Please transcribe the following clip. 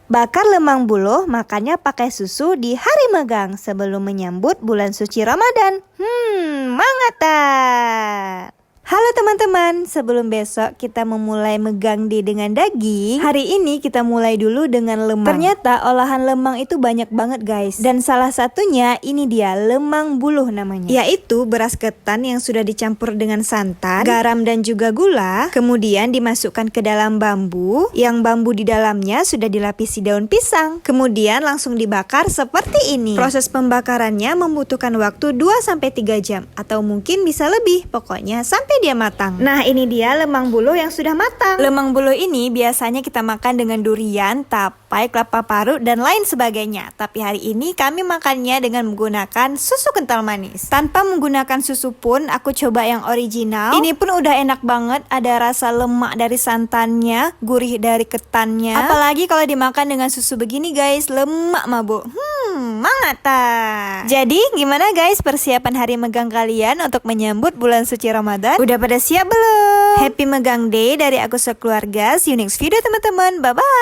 Bakar lemang buluh, makannya pakai susu di hari megang sebelum menyambut bulan suci Ramadan. Mangata. Halo teman-teman, sebelum besok kita memulai megang dengan daging, hari ini kita mulai dulu dengan lemang. Ternyata olahan lemang itu banyak banget guys. Dan salah satunya ini dia, lemang buluh namanya. Yaitu beras ketan yang sudah dicampur dengan santan, garam dan juga gula. Kemudian dimasukkan ke dalam bambu, yang bambu di dalamnya sudah dilapisi daun pisang. Kemudian langsung dibakar seperti ini. Proses pembakarannya membutuhkan waktu 2-3 jam. Atau mungkin bisa lebih, pokoknya sampai dia matang. Nah ini dia lemang buluh yang sudah matang. Lemang buluh ini biasanya kita makan dengan durian, tapai, kelapa parut dan lain sebagainya. Tapi hari ini kami makannya dengan menggunakan susu kental manis. Tanpa menggunakan susu pun aku coba yang original. Ini pun udah enak banget, ada rasa lemak dari santannya, gurih dari ketannya. Apalagi kalau dimakan dengan susu begini guys, lemak mabuk. Mangata. Jadi gimana guys persiapan hari megang kalian untuk menyambut bulan suci Ramadan? Udah pada siap belum? Happy Megang Day dari aku sekeluarga. See you next video teman-teman. Bye-bye.